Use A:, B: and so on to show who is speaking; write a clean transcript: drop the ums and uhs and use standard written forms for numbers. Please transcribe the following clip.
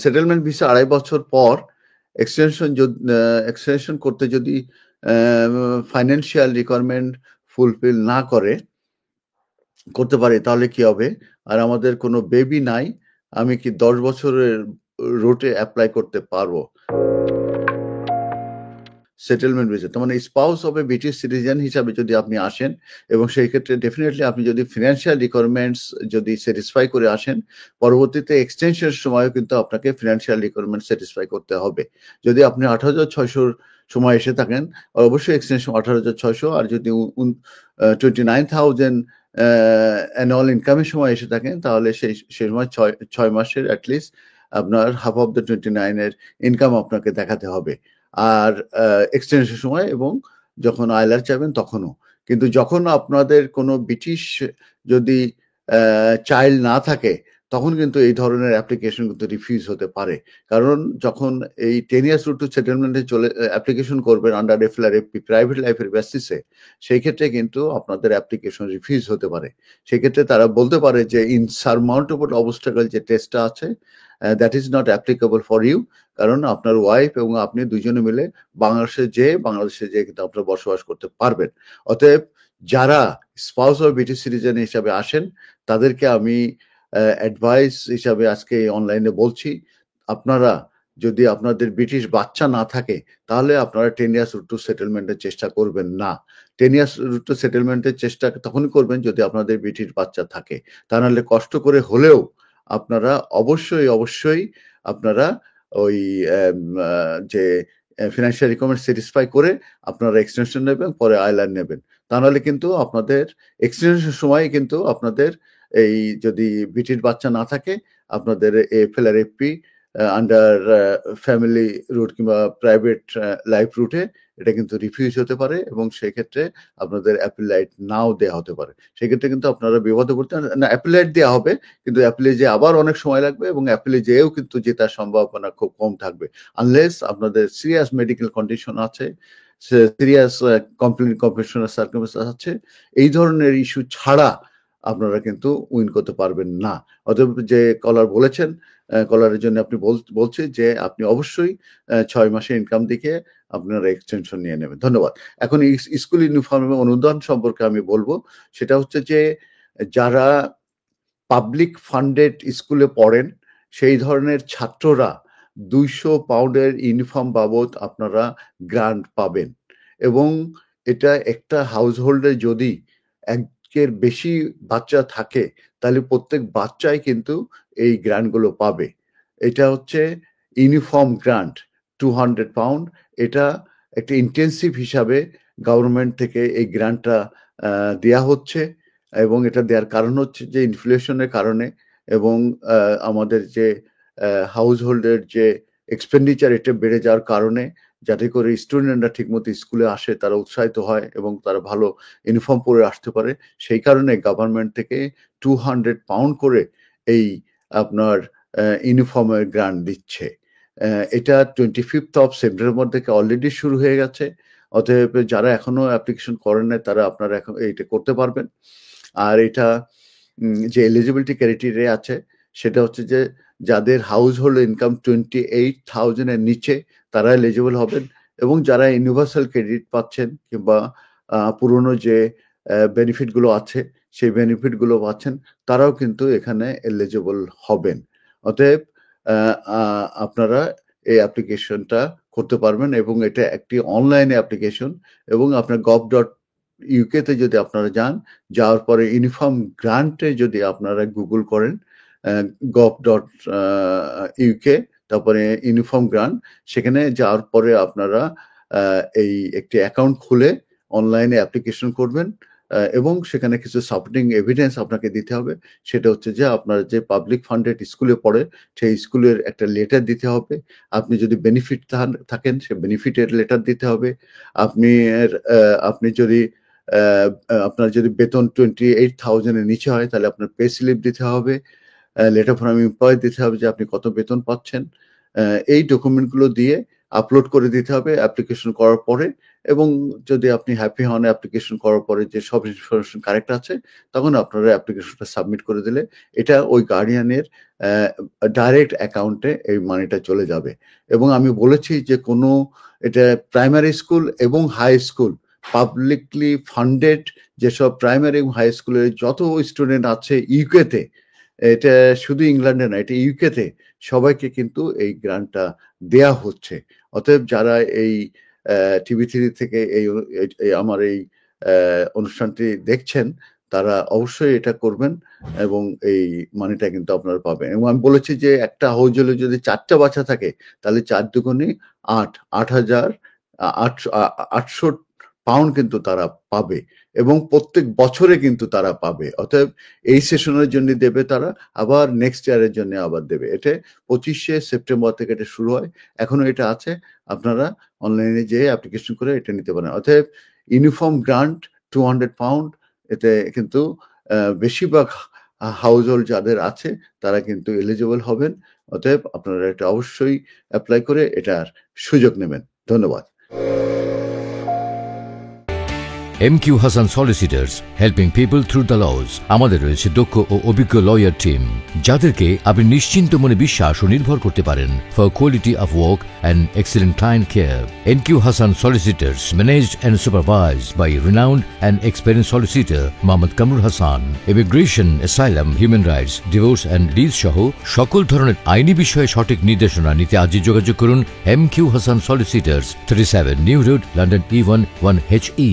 A: Settlement visa 2.5 বছর পর extension করতে যদি ফাইন্যান্সিয়াল রিকোয়ারমেন্ট ফুলফিল না করতে পারে তাহলে কি হবে? আর আমাদের কোনো বেবি নাই, আমি কি 10 বছরের রুটে অ্যাপ্লাই করতে পারবো সেটেলমেন্ট ভিসা? তার মানে spouse of A British citizen হিসাবে যদি আপনি আসেন, এবং সেই ক্ষেত্রে ডেফিনেটলি আপনি যদি ফিনান্সিয়াল রিকোয়ারমেন্টস যদি স্যাটিসফাই করে আসেন, পরবর্তীতে এক্সটেনশনের সময়ও কিন্তু আপনাকে ফিনান্সিয়াল রিকোয়ারমেন্ট স্যাটিসফাই করতে হবে। যদি আপনি 18,600 সময় এসে থাকেন, অবশ্যই এক্সটেনশন 18,600, আর যদি 29,000 অ্যানুয়াল ইনকামের সময় এসে থাকেন, তাহলে সেই সময় 6 মাসের অ্যাটলিস্ট আপনার হাফ অফ দ্য 29 এর ইনকাম আপনাকে দেখাতে হবে। আর এক্সটেনশন সময় এবং যখন আইলার চাইবেন তখনও। কিন্তু যখন আপনাদের কোনো ব্রিটিশ যদি চাইল্ড না থাকে, তখন কিন্তু এই ধরনের অ্যাপ্লিকেশন কিন্তু রিফিউজ হতে পারে। কারণ যখন এই 10 ইয়ার্স রুট টু সেটেলমেন্টে অ্যাপ্লিকেশন করবেন আন্ডার এফএলআরএফপি প্রাইভেট লাইফের বেসিসে, সেই ক্ষেত্রে কিন্তু আপনাদের অ্যাপ্লিকেশন রিফিউজ হতে পারে। সেক্ষেত্রে তারা বলতে পারে যে ইনসারমাউন্টেবল অবস্টাকল যে টেস্টটা আছে, that is not applicable for you. কারণ আপনার ওয়াইফ এবং আপনি দুজনে মিলে বাংলাদেশে যেয়ে কিন্তু আপনারা বসবাস করতে পারবেন। অতএব যারা স্পাউস অফ ব্রিটিশ সিটিজেন হিসাবে আসেন, তাদেরকে আমি অ্যাডভাইস হিসাবে আজকে অনলাইনে বলছি, আপনারা যদি আপনাদের ব্রিটিশ বাচ্চা না থাকে, তাহলে আপনারা 10 ইয়ার্স রুট টু সেটেলমেন্টের চেষ্টা করবেন না। 10 ইয়ার্স রুট টু সেটেলমেন্টের চেষ্টা তখনই করবেন যদি আপনাদের ব্রিটিশ বাচ্চা থাকে। তা নাহলে কষ্ট করে হলেও আপনারা অবশ্যই আপনারা ওই যে ফিনান্সিয়াল রিকোয়ারমেন্ট স্যাটিসফাই করে আপনারা এক্সটেনশন নেবেন, পরে আইলার নেবেন। তা নাহলে কিন্তু আপনাদের এক্সটেনশন সময় কিন্তু আপনাদের এই যদি ব্রিটিশ বাচ্চা না থাকে, আপনাদের এফএলআরএফপি আন্ডার ফ্যামিলি রুট কিংবা প্রাইভেট লাইফ রুটে এটা কিন্তু রিফিউজ হতে পারে, এবং সেক্ষেত্রে আপনাদের অ্যাপিলাইট নাও দেওয়া হতে পারে। সেক্ষেত্রে কিন্তু আপনারা বিপদে পড়তে না, অ্যাপিলাইট দেওয়া হবে, কিন্তু অ্যাপিলে যে আবার অনেক সময় লাগবে, এবং অ্যাপিলে যেয়েও কিন্তু জেতার সম্ভাবনা খুব কম থাকবে, আনলেস আপনাদের সিরিয়াস মেডিকেল কন্ডিশন আছে, সিরিয়াস কমপ্লিকেশনাল সার্কামস্টেন্স আছে। এই ধরনের ইস্যু ছাড়া আপনারা কিন্তু উইন করতে পারবেন না। অতএব যে কলার বলেছেন, কলারের জন্য আপনি বলছি যে আপনি অবশ্যই 6 মাসের ইনকাম দেখে আপনারা এক্সটেনশন নিয়ে নেবেন। ধন্যবাদ। এখন স্কুল ইউনিফর্মের অনুদান সম্পর্কে আমি বলবো। সেটা হচ্ছে যে যারা পাবলিক ফান্ডেড স্কুলে পড়েন, সেই ধরনের ছাত্ররা 200 পাউন্ডের ইউনিফর্ম বাবদ আপনারা গ্রান্ট পাবেন, এবং এটা একটা হাউসহোল্ডে যদি একের বেশি বাচ্চা থাকে, তাহলে প্রত্যেক বাচ্চাই কিন্তু এই গ্রান্টগুলো পাবে। এটা হচ্ছে ইউনিফর্ম গ্রান্ট 200 পাউন্ড। এটা একটা ইন্টেন্সিভ হিসাবে গভর্নমেন্ট থেকে এই গ্রান্টটা দেয়া হচ্ছে, এবং এটা দেওয়ার কারণ হচ্ছে যে ইনফ্লেশনের কারণে, এবং আমাদের যে হাউস হোল্ডের যে এক্সপেন্ডিচার এটা বেড়ে যাওয়ার কারণে, যাতে করে স্টুডেন্টরা ঠিকমতো স্কুলে আসে, তারা উৎসাহিত হয় এবং তারা ভালো ইউনিফর্ম পরে আসতে পারে। সেই কারণে গভর্নমেন্ট থেকে 200 পাউন্ড করে এই আপনার ইউনিফর্মের গ্রান্ট দিচ্ছে। এটা 25th অফ সেপ্টেম্বর থেকে অলরেডি শুরু হয়ে গেছে। অতএব যারা এখনো অ্যাপ্লিকেশন করেন নাই, তারা আপনারা এখন এইটা করতে পারবেন। আর এটা যে এলিজিবিলিটি ক্রাইটেরিয়া আছে, সেটা হচ্ছে যে যাদের হাউস হোল্ড ইনকাম 28,000 এর নিচে, তারা এলিজিবল হবেন, এবং যারা ইউনিভার্সাল ক্রেডিট পাচ্ছেন কিংবা পুরনো যে বেনিফিট গুলো আছে, সেই বেনিফিট গুলো পাচ্ছেন, তারাও কিন্তু এখানে এলিজিবল হবেন। অতএব আপনারা এই অ্যাপ্লিকেশনটা করতে পারবেন, এবং এটা একটি অনলাইন অ্যাপ্লিকেশন, এবং আপনার gov.uk তে যদি আপনারা যাওয়ার পরে ইউনিফর্ম গ্রান্টে যদি আপনারা গুগল করেন gov.uk, তারপরে ইউনিফর্ম গ্রান্ট, সেখানে যাওয়ার পরে আপনারা এই একটি অ্যাকাউন্ট খুলে অনলাইনে অ্যাপ্লিকেশন করবেন, এবং সেখানে কিছু সাপোর্টিং এভিডেন্স আপনাকে দিতে হবে। সেটা হচ্ছে যে আপনার যে পাবলিক ফান্ডেড স্কুলে পড়ে, সেই স্কুলের একটা লেটার দিতে হবে। আপনি যদি বেনিফিট থাকেন, সে বেনিফিটের লেটার দিতে হবে। আপনি যদি আপনার যদি বেতন 28,000 এর নিচে হয়, তাহলে আপনার পে স্লিপ দিতে হবে, লেটার ফ্রম এমপ্লয় দিতে হবে যে আপনি কত বেতন পাচ্ছেন। এই ডকুমেন্টগুলো দিয়ে আপলোড করে দিতে হবে অ্যাপ্লিকেশন করার পরে, এবং যদি আপনি হ্যাপি হন অ্যাপ্লিকেশন করার পরে যে সব ইনফরমেশন কারেক্ট আছে, তখন আপনারা অ্যাপ্লিকেশনটা সাবমিট করে দিলে এটা ওই গার্ডিয়ানের ডাইরেক্ট অ্যাকাউন্টে এই মানিটা চলে যাবে। এবং আমি বলেছি যে কোনো এটা প্রাইমারি স্কুল এবং হাই স্কুল, পাবলিকলি ফান্ডেড যেসব প্রাইমারি এবং হাই স্কুলের যত স্টুডেন্ট আছে ইউকেতে, এটা শুধু ইংল্যান্ডে না, এটা ইউকেতে সবাইকে কিন্তু এই গ্রান্টটা দেয়া হচ্ছে। অতএব যারা এই TV3 থেকে আমার এই অনুষ্ঠানটি দেখছেন, তারা অবশ্যই এটা করবেন এবং এই মানিটা কিন্তু আপনারা পাবেন। এবং আমি বলেছি যে একটা হাউস হোল্ডে যদি 4টা বাচ্চা থাকে, তাহলে 4 দুগুণে 8,800 পাউন্ড কিন্তু তারা পাবে, এবং প্রত্যেক বছরে কিন্তু তারা পাবে। অতএব এই সেশনের জন্য দেবে তারা, আবার নেক্সট ইয়ারের জন্য আবার দেবে। এটা 25শে সেপ্টেম্বর থেকে এটা শুরু হয়, এখনো এটা আছে। আপনারা অনলাইনে যেয়ে অ্যাপ্লিকেশন করে এটা নিতে পারেন। অতএব ইউনিফর্ম গ্রান্ট 200 পাউন্ড, এতে কিন্তু বেশিরভাগ হাউস হোল্ড যাদের আছে তারা কিন্তু এলিজিবল হবেন। অতএব আপনারা এটা অবশ্যই অ্যাপ্লাই করে এটার সুযোগ নেবেন। ধন্যবাদ।
B: MQ Hassan Solicitors, helping people through the laws. আমাদের রয়েছে দক্ষ ও অভিজ্ঞ লয়ার টিম, যাদেরকে আপনি নিশ্চিন্ত মনে বিশ্বাস ও নির্ভর করতে পারেন for quality of work and excellent client care. MQ Hassan Solicitors, managed and supervised by renowned and experienced solicitor Mohammad Kamrul Hassan. Immigration, asylum, human rights, divorce and lease সহ সকল ধরনের আইনি বিষয়ে সঠিক নির্দেশনা নিতে আজই যোগাযোগ করুন MQ Hassan Solicitors, 37 New Road, London E1 1HE.